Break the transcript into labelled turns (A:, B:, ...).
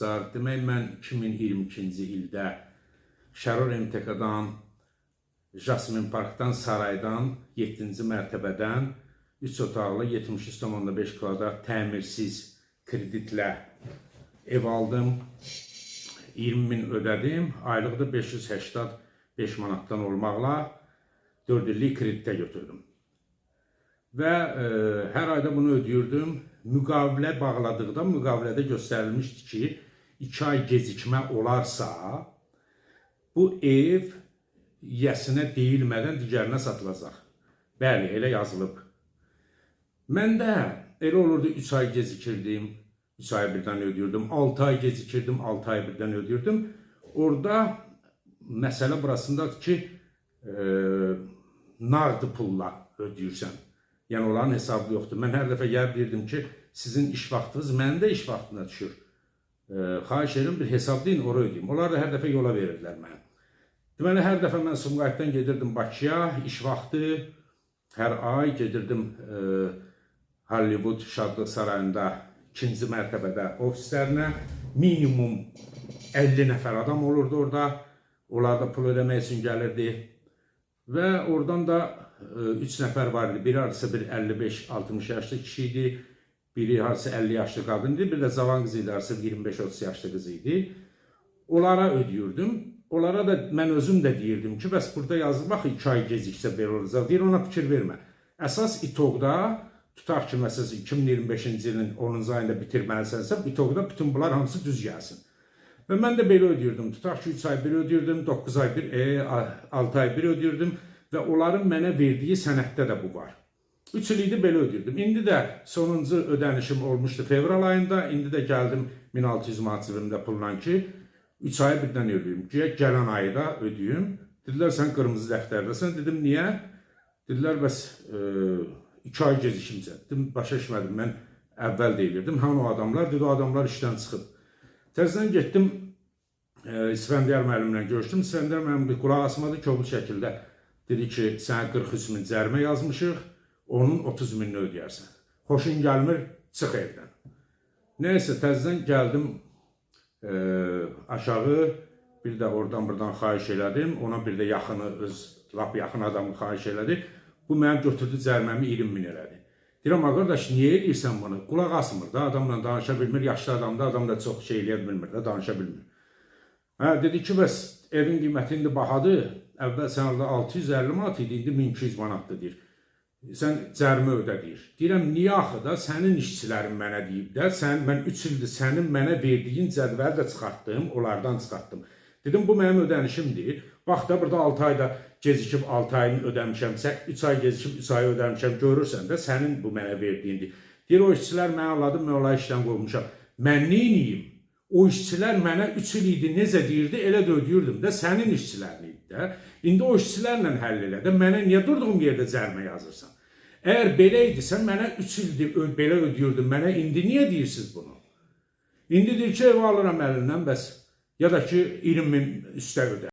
A: Demək, mən 2022-ci ildə Şərur MTK-dan, Jasmin Parkdan, Saraydan, 7-ci mərtəbədən 3 otaqlı 73,5 kvadrat təmirsiz kreditlə ev aldım. 20.000 ödədim. Aylıq da 585 manatdan olmaqla 4 illik kreditə götürdüm. Və hər ayda bunu ödəyirdim. Müqavilə bağladıqda müqavilədə göstərilmişdi ki, 2 ay gecikmə olarsa, bu ev yəsinə deyilmədən digərinə satılacaq. Bəli, elə yazılıb. Mən də elə olurdu 3 ay gecikirdim, 3 ay birdən ödəyirdim, 6 ay gecikirdim, 6 ay birdən ödəyirdim. Orada məsələ burasındadır ki, nağdı pulla ödəyirsən. Yəni, onların hesabı yoxdur. Mən hər dəfə gəlib deyirdim ki, sizin iş vaxtınız mənim də iş vaxtına düşür. Xahiş edirəm, bir hesablayın, oraya ödəyim. Onlar da hər dəfə yola verirdilər mənə. Deməli, hər dəfə mən Sumqayıtdan gedirdim Bakıya, iş vaxtı, hər ay gedirdim Hollywood Şadlıq Sarayında 2-ci mərtəbədə ofislərinə. Minimum 50 nəfər adam olurdu orada. Onlar da pul ödəmək üçün gəlirdi. Və oradan da 3 nəfər var idi. Biri harasa bir 55-60 yaşlı kişi idi. Biri harasa 50 yaşlı qadın idi. Bir də cavan qız idi, harasa 25-30 yaşlı qız idi. Onlara ödəyirdim. Onlara da mən özüm də deyirdim ki, bəs burada yazılıb, bax 2 ay geciksə belə olacaq. Deyir, ona fikir vermə. Əsas İTOQ-da, tutaq ki, məsələn 2025-ci ilin 10-cu ayında bitirməlisənsə, İTOQ-da bütün bunlar hamısı düz gəlsin. Və mən də belə ödəyirdim. Tutaq ki, 3 ay bir ödəyirdim, 9 ay bir, 6 ay bir ödəyirdim və onların mənə verdiyi sənəddə də bu var. 3 il idi belə ödəyirdim. İndi də sonuncu ödənişim olmuşdu fevral ayında. İndi də gəldim 1600 manat cibimdə pulla ki, 3 ay birdən ödəyim. Gələn ayı da ödəyim. Dedilər, sən qırmızı dəftərdəsən. Dedim, niyə? Dedilər, bəs 2 ay gecikimcə. Dedim, başa düşmədim, mən əvvəl deyilirdim. Hani o adamlar? Dedi, o adamlar işdən çıxıb. Təzədən getdim, İsfəndiyar müəllimlə görüşdüm. İsfəndiyar müəllim bir qulaq asmadı, kobud şəkildə. Dedi ki, sənə 43 min cərimə yazmışıq, onun 30 minini ödəyərsən. Xoşun gəlmir, çıx evdən. Neysə, təzədən gəldim aşağı, bir də oradan-buradan xahiş elədim. Ona bir də yaxını, öz lap yaxın adamı xahiş elədi. Bu mənim götürdü cəriməmi 20 min elədi. Deyirəm, qardaş, niyə eləyirsən bunu? Qulaq asmır da, adamla danışa bilmir, yaşlı adamda, adam da çox şey eləyə bilmir də, danışa bilmir. Dedi ki, bəs evin qiyməti indi bahadır, əvvəl sən orada 650 manat idi, indi 1200 manatdır deyir. Sən cərimə ödə deyir. Deyirəm, niyə axı da sənin işçilərin mənə deyib də, mən 3 ildir sənin mənə verdiyin cədvəli də çıxartdım, onlardan çıxartdım. Dedim, bu mənim ödənişimdir. Bax da, burada 6 ayda gecikib 6 ayını ödəmişəmsə, 3 ay gecikib 3 ayı ödəmişəm, görürsən də sənin bu mənə verdiyindir. Deyir, o işçilər mənə aladım, mən onları işdən qoymuşam. Mən neyniyim? O işçilər mənə 3 il idi, necə deyirdi, elə də ödəyirdim də, sənin işçilərin idi də. İndi o işçilərlə həll elə də, mənə niyə durduğum yerdə cərimə yazırsan? Əgər belə idisə, mənə 3 ildir belə ödəyirdim, mənə indi niyə deyirsiniz bunu? İndi deyir ki, ev alıram əlindən, bəs ya da ki, 20 min üstə ödə.